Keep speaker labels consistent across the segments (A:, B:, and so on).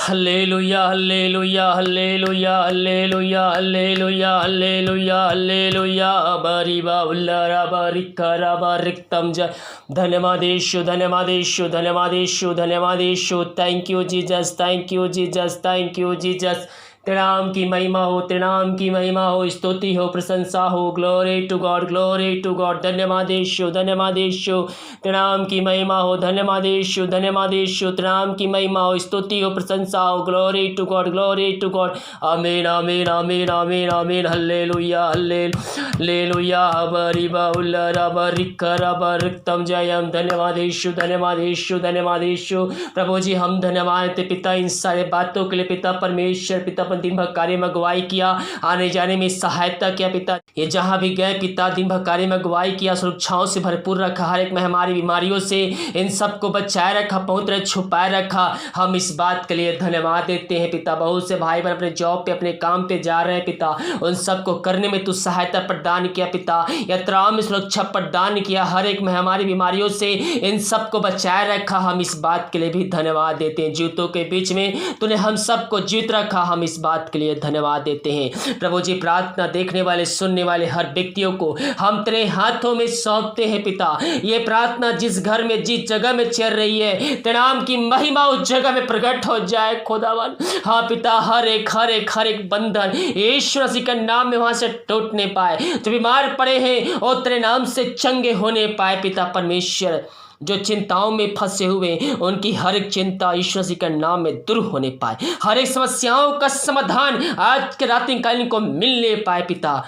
A: Hallelujah hallelujah hallelujah hallelujah hallelujah hallelujah hallelujah बरिबा उल्लारा बारिकारा बारिकतम जय। धन्यवादेशु धन्यवादेशु धन्यवादेशु धन्यवादेशु। Thank you Jesus, thank you Jesus, thank you Jesus. तेरे नाम की महिमा हो, तेरे नाम की महिमा हो, स्तुति हो, प्रशंसा हो। Glory to God, glory to God. धन्यवादेशु धन्यवादेशु। तेरे नाम की महिमा हो। धन्यवादेशु धन्यवादेशु। तेरे नाम की महिमा हो, स्तुति हो, प्रशंसा हो। Glory to God, glory to God. आमीन आमीन आमीन आमीन आमीन। हल्लेलुया हल्लेलुया बरिबा उल्लारा बारिकारा बारिकतम जयम। धन्यवादेशु धन्यवादेशु धन्यवादेशु। प्रभु जी हम धन्यवाद देते पिता इन सारे बातों के लिए। पिता परमेश्वर, पिता दिन भर कार्य में अगुवाई किया, आने जाने में सहायता किया। पिता ये जहां भी गए पिता दिन भर कार्य में अगुवाई किया, सुरक्षाओं से भरपूर रखा, हर एक महामारी बीमारियों से इन सबको बचाए रखा, पवित्र छुपाए रखा। हम इस बात के लिए धन्यवाद देते हैं पिता। बहुत से भाई बहन अपने जॉब पे अपने काम पे जा रहे हैं पिता, उन सबको करने में तू सहायता प्रदान किया पिता। यात्राओं में सुरक्षा प्रदान किया, हर एक महामारी बीमारियों से इन सबको बचाए रखा। हम इस बात के लिए भी धन्यवाद देते हैं। जीवितों के बीच में तूने हम सबको जीवित रखा, हम इस बात के लिए धन्यवाद देते हैं। प्रभु जी प्रार्थना देखने वाले सुनने वाले हर व्यक्तियों को हम तेरे हाथों में सौंपते हैं पिता। ये प्रार्थना जिस घर में जिस जगह में चल रही है, तेरे नाम की महिमा उस जगह में प्रकट हो जाए खुदावन। हाँ पिता, हर एक बंधन यीशु मसीह के नाम में वहां से टूटने पाए। जो बीमार पड़े हैं और तेरे नाम से चंगे होने पाए पिता परमेश्वर। जो चिंताओं में फंसे हुए उनकी हर एक चिंता ईश्वर जी के नाम में दूर होने पाए, हर एक समस्याओं का समाधान आज के रात्रिकालीन को मिलने पाए पिता।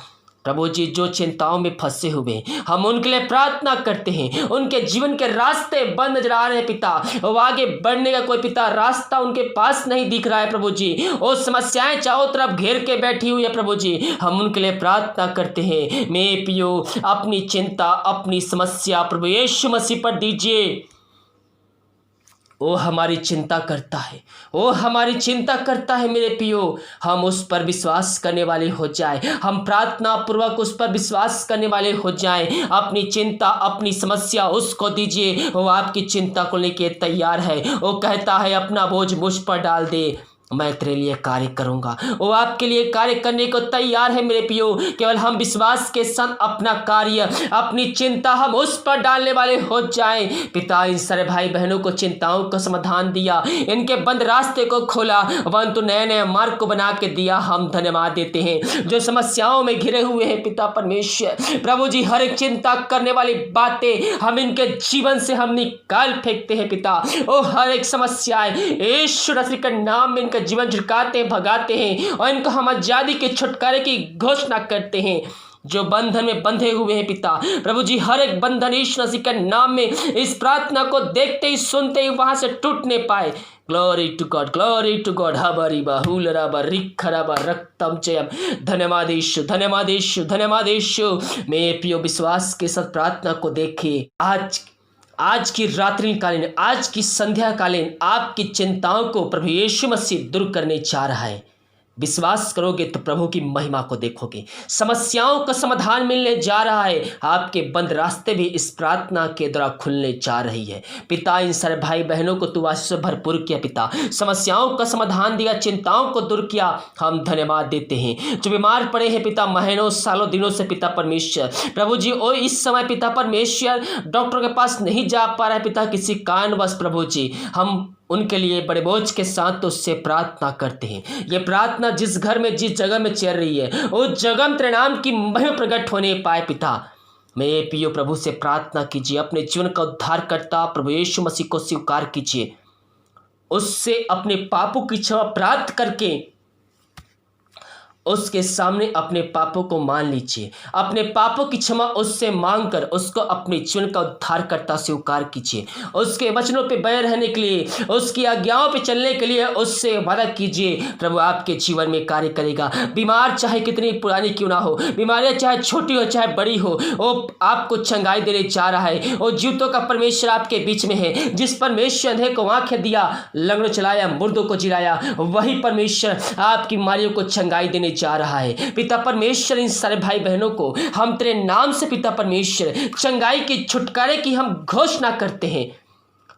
A: प्रभु जी जो चिंताओं में फंसे हुए हम उनके लिए प्रार्थना करते हैं। उनके जीवन के रास्ते बंद नजर आ रहे हैं पिता, वो आगे बढ़ने का कोई पिता रास्ता उनके पास नहीं दिख रहा है प्रभु जी। वो समस्याएं चारों तरफ घेर के बैठी हुई है प्रभु जी। हम उनके लिए प्रार्थना करते हैं। मैं पियो अपनी चिंता अपनी समस्या प्रभु यीशु मसीह पर दीजिए। वो हमारी चिंता करता है, वो हमारी चिंता करता है मेरे पियो। हम उस पर विश्वास करने वाले हो जाए, हम प्रार्थना पूर्वक उस पर विश्वास करने वाले हो जाए। अपनी चिंता अपनी समस्या उसको दीजिए, वो आपकी चिंता को लेके तैयार है। वो कहता है अपना बोझ मुझ पर डाल दे, मैं तेरे लिए कार्य करूंगा। वो आपके लिए कार्य करने को तैयार है मेरे पियो। केवल हम विश्वास के संग अपना कार्य अपनी चिंता हम उस पर डालने वाले हो जाएं। पिता इन सारे भाई बहनों को चिंताओं का समाधान दिया, इनके बंद रास्ते को खोला, परंतु नए नए मार्ग को बना के दिया। हम धन्यवाद देते हैं। जो समस्याओं में घिरे हुए हैं पिता परमेश्वर, प्रभु जी हर एक चिंता करने वाली बातें हम इनके जीवन से हम निकाल फेंकते हैं पिता। ओ हर एक समस्याएं यीशु मसीह के नाम में जीवन झुकाते हैं, भगाते हैं और इनको हम आजादी के छुटकारे की घोषणा करते हैं। जो बंधन में बंधे हुए हैं पिता, प्रभु जी हर एक बंधन यीशु मसीह के नाम में इस प्रार्थना को देखते ही सुनते ही वहां से टूटने पाए। Glory to God, glory to God. हबरी बाहुलरा बरिखरा रक्तम चयम। धन्यवाद यीशु, धन्यवाद यीशु, धन्यवाद यीशु। मैं पियो विश्वास के साथ प्रार्थना को देखे। आज की रात्रिकालीन, आज की संध्या कालीन आपकी चिंताओं को प्रभु यीशु मसीह दूर करने जा रहा है। विश्वास करोगे तो प्रभु की महिमा को देखोगे। समस्याओं का समाधान मिलने जा रहा है। आपके बंद रास्ते भी इस प्रार्थना के द्वारा खुलने जा रही है। पिता इन सारे भाई बहनों को तू आशीष से भरपूर किया पिता, समस्याओं का समाधान दिया, चिंताओं को दूर किया। हम धन्यवाद देते हैं। जो बीमार पड़े हैं पिता महीनों सालों दिनों से पिता परमेश्वर, प्रभु जी और इस समय पिता परमेश्वर डॉक्टर के पास नहीं जा पा रहा है पिता किसी कारणवश, प्रभु जी हम उनके लिए बड़े बोझ के साथ तो उससे प्रार्थना करते हैं। ये प्रार्थना जिस घर में जिस जगह में चल रही है उस जगह में तेरे नाम की महिमा प्रकट होने पाए पिता। मैं पियो प्रभु से प्रार्थना कीजिए, अपने जीवन का उद्धार करता प्रभु यीशु मसीह को स्वीकार कीजिए, उससे अपने पापों की क्षमा प्राप्त करके उसके सामने अपने पापों को मान लीजिए। अपने पापों की क्षमा उससे मांगकर उसको अपने जीवन का उद्धारकर्ता स्वीकार कीजिए। उसके वचनों पे बने रहने के लिए, उसकी आज्ञाओं पे चलने के लिए उससे वादा कीजिए। प्रभु आपके जीवन में कार्य करेगा। बीमार चाहे कितनी पुरानी क्यों ना हो, बीमारियां चाहे छोटी हो चाहे बड़ी हो, वो आपको चंगाई देने जा रहा है। वो जीवितों का परमेश्वर आपके बीच में है। जिस परमेश्वर अंधे को आंखें दिया, लंगड़ों चलाया, मुर्दों को जिलाया, वही परमेश्वर आपकी बीमारियों को चंगाई देने जा रहा है। पिता परमेश्वर इन सारे भाई बहनों को हम तेरे नाम से पिता परमेश्वर चंगाई की छुटकारे की हम घोषणा करते हैं।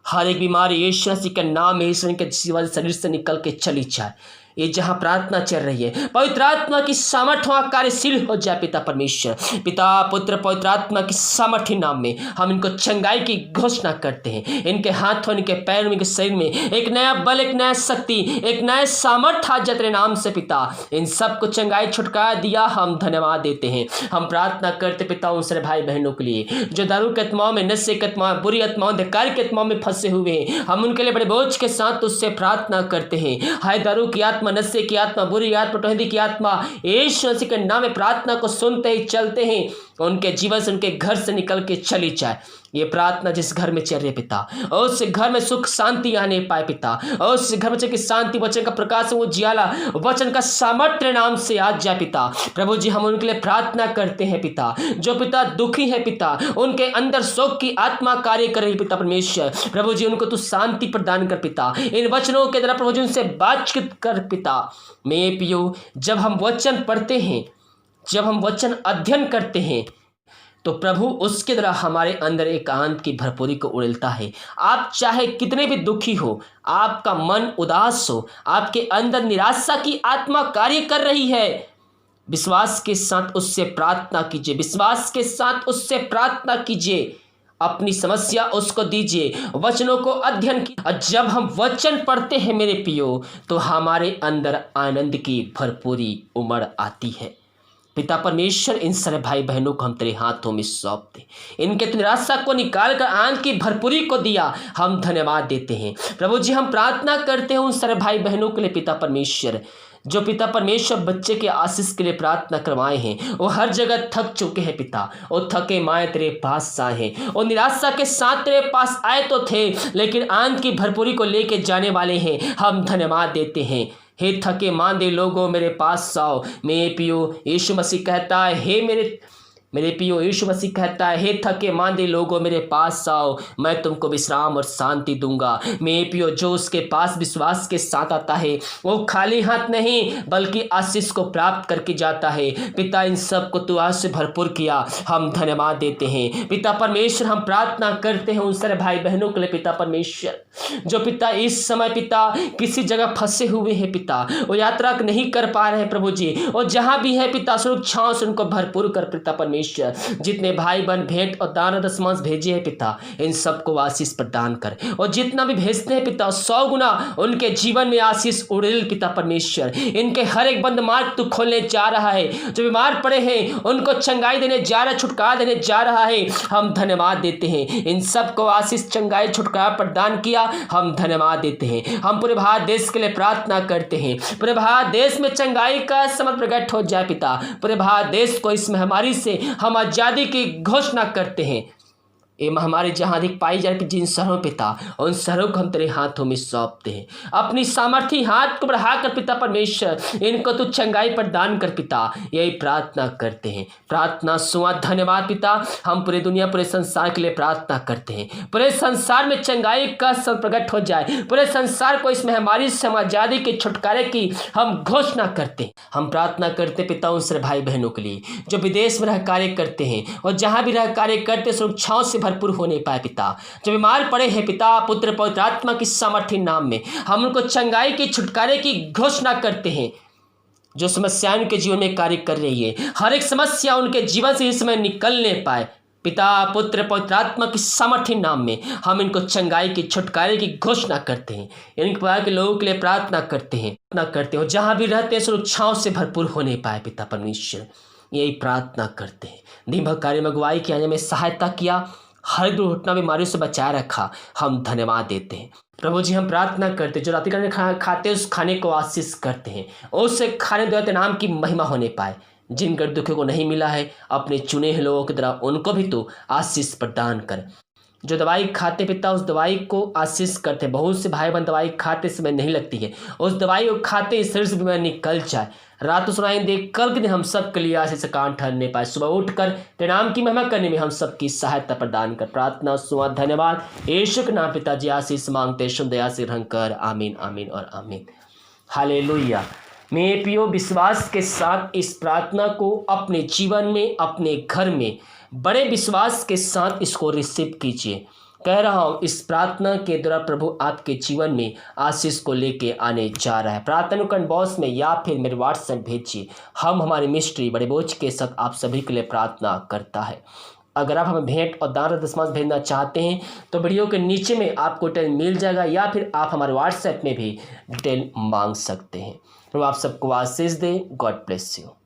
A: हर एक बीमारी यीशु मसीह के नाम में यीशु के जीवन शरीर से निकल के चली जाए। ये जहाँ प्रार्थना चल रही है, पवित्र आत्मा की सामर्थ्य वहाँ कार्यशील हो जाए। पिता परमेश्वर, पिता पुत्र पवित्र आत्मा की सामर्थ्य नाम में हम इनको चंगाई की घोषणा करते हैं। इनके हाथों, इनके पैरों, इनके शरीर में एक नया बल, एक नया शक्ति, एक नया सामर्थ्य आज तेरे नाम से पिता इन सबको चंगाई छुटकारा दिया। हम धन्यवाद देते हैं। हम प्रार्थना करते पिता उन सारे भाई बहनों के लिए जो दारू के आत्माओं में, नशे के आत्माओं, बुरी आत्माओं, धिक्कार के आत्माओं में फंसे हुए हैं। हम उनके लिए बड़े बोझ के साथ उससे प्रार्थना करते हैं। हाय दारू की आत्मा, नशे की आत्मा, बुरी आत्मा, टोहदी की आत्मा, यीशु मसीह के नाम में प्रार्थना को सुनते ही चलते हैं, उनके जीवन से, उनके घर से निकल के चली जाए। ये प्रार्थना जिस घर में चल रही है पिता, और उस घर में सुख शांति आने पाए पिता, और उस घर में की शांति, वचन का प्रकाश, वो जियाला, वचन का सामर्थ्य नाम से आज जाए पिता। प्रभु जी हम उनके लिए प्रार्थना करते हैं पिता, जो पिता दुखी है पिता, उनके अंदर शोक की आत्मा कार्य कर रही पिता परमेश्वर। प्रभु जी उनको तू शांति प्रदान कर पिता। इन वचनों के द्वारा प्रभु जी उनसे बातचीत कर पिता। मैं पियो, जब हम वचन पढ़ते हैं, जब हम वचन अध्ययन करते हैं, तो प्रभु उसके द्वारा हमारे अंदर एकांत की भरपूरी को उड़ेलता है। आप चाहे कितने भी दुखी हो, आपका मन उदास हो, आपके अंदर निराशा की आत्मा कार्य कर रही है, विश्वास के साथ उससे प्रार्थना कीजिए, विश्वास के साथ उससे प्रार्थना कीजिए, अपनी समस्या उसको दीजिए, वचनों को अध्ययन कीजिए। और जब हम वचन पढ़ते हैं मेरे पियो, तो हमारे अंदर आनंद की भरपूरी उमड़ आती है। पिता परमेश्वर इन सारे भाई बहनों को हम तेरे हाथों में सौंपते, इनके निराशा को निकाल कर आनंद की भरपूरी को दिया, हम धन्यवाद देते हैं। प्रभु जी हम प्रार्थना करते हैं उन सारे भाई बहनों के लिए पिता परमेश्वर, जो पिता परमेश्वर बच्चे के आशीष के लिए प्रार्थना करवाए हैं। वो हर जगह थक चुके हैं पिता, वो थके माए तेरे पास आए हैं, वो निराशा के साथ तेरे पास आए तो थे, लेकिन आनंद की भरपूरी को लेके जाने वाले हैं। हम धन्यवाद देते हैं। हे थके मांदे लोगों मेरे पास आओ, मैं पियो यीशु मसीह कहता है, हे मेरे पियो यीशु मसीह कहता है, हे थके मांदे लोगों मेरे पास आओ, मैं तुमको विश्राम और शांति दूंगा। मेरे पियो जो उसके पास विश्वास के साथ आता है, वो खाली हाथ नहीं बल्कि आशीष को प्राप्त करके जाता है। पिता इन सब को तू आज से भरपूर किया, हम धन्यवाद देते हैं। पिता परमेश्वर हम प्रार्थना करते हैं उन सारे भाई बहनों के लिए पिता परमेश्वर, जो पिता इस समय पिता किसी जगह फंसे हुए हैं पिता, वो यात्रा नहीं कर पा रहे हैं प्रभु जी, और जहाँ भी है पिता सुरक्षाओं से उनको भरपूर कर पिता परमेश्वर। जितने भाई बहन भेंट और दान दशमांश भेजे हैं पिता, इन सबको आशीष प्रदान कर, और जितना भी भेजते हैं पिता 100 गुना उनके जीवन में आशीष उड़ेल पिता परमेश्वर। इनके हर एक बंद मार्ग तू खोलने जा रहा है, जो बीमार पड़े हैं उनको चंगाई देने जा रहा है, छुटकारा देने जा रहा है। हम धन्यवाद देते हैं, इन सबको आशीष, चंगाई, छुटकारा प्रदान किया, हम धन्यवाद देते हैं। हम पूरे भारत देश के लिए प्रार्थना करते हैं, पूरे भारत देश में चंगाई का समझ प्रकट हो जाए पिता। पूरे भारत देश को इस महामारी से हम आजादी की घोषणा करते हैं। ये महामारी जहाँ अधिक पाई जाए जिन शहरों पिता, उन शहरों को हम तेरे हाथों में सौंपते हैं। अपनी सामर्थ्य हाथ को बढ़ाकर पिता परमेश्वर इनको तू चंगाई प्रदान कर पिता, यही प्रार्थना करते हैं। प्रार्थना सुना, धन्यवाद पिता। हम पूरी दुनिया, पूरे संसार के लिए प्रार्थना करते हैं, पूरे संसार में चंगाई का सब प्रकट हो जाए, पूरे संसार को इस महामारी से हम आजादी के छुटकारे की हम घोषणा करते हैं। हम प्रार्थना करते पिता उन सारे भाई बहनों के लिए जो विदेश में रह कार्य करते हैं, और जहाँ भी रह कार्य करते सुरक्षाओं से भरपूर होने पाए पिता। जो बीमार पड़े हैं पिता, पुत्र पवित्र आत्मा की सामर्थ्य नाम में हम उनको चंगाई की, छुटकारे की घोषणा करते हैं। जो समस्याएं उनके जीवन में कार्य कर रही है, हर एक समस्या उनके जीवन से इस समय निकलने पाए पिता, पुत्र पवित्र आत्मा की सामर्थ्य नाम में हम इनको चंगाई की, छुटकारे की घोषणा करते हैं। इन प्रकार के लोगों के लिए प्रार्थना करते हैं, और जहां भी रहते हैं सुरक्षाओं से भरपूर होने पाए पिता परमेश्वर, यही प्रार्थना करते हैं। दिन भर कार्य में अगुवाई किया, में सहायता किया, हर दुर्घटना बीमारियों से बचाए रखा, हम धन्यवाद देते हैं। प्रभु जी हम प्रार्थना करते हैं, जो रात्रि का खाते उस खाने को आशीष करते हैं, उस खाने द्वारा नाम की महिमा होने पाए। जिन गरीब दुखियों को नहीं मिला है, अपने चुने हुए लोगों की तरह उनको भी तो आशीष प्रदान कर। जो दवाई खाते पिता, उस दवाई को आशीष करते। बहुत से भाई बहन दवाई खाते समय नहीं लगती है, उस दवाई को खाते शरीर से बीमारी निकल जाए। रात सुनाई दे, कल के दिन हम सब के लिए आशीष कान ठहरने पाए। सुबह उठकर तेरे नाम की महिमा करने में हम सबकी सहायता प्रदान कर। प्रार्थना सुना, धन्यवाद यीशु के नाम पिताजी आशीष मांगते, शुभ दया से ग्रहण कर। आमीन, आमीन और आमीन। हालेलुया। मेरे प्रियो, विश्वास के साथ इस प्रार्थना को अपने जीवन में, अपने घर में बड़े विश्वास के साथ इसको रिसीव कीजिए। कह रहा हूँ इस प्रार्थना के द्वारा प्रभु आपके जीवन में आशीष को लेके आने जा रहा है। प्रार्थना कमेंट बॉक्स में या फिर मेरे व्हाट्सएप भेजिए। हम हमारी मिस्ट्री बड़े बोझ के साथ आप सभी के लिए प्रार्थना करता है। अगर आप हमें भेंट और दान दशमांश भेजना चाहते हैं तो वीडियो के नीचे में आपको डिटेल मिल जाएगा, या फिर आप हमारे व्हाट्सएप में भी डिटेल मांग सकते हैं। प्रभु आप सबको आशीष दे। God bless you.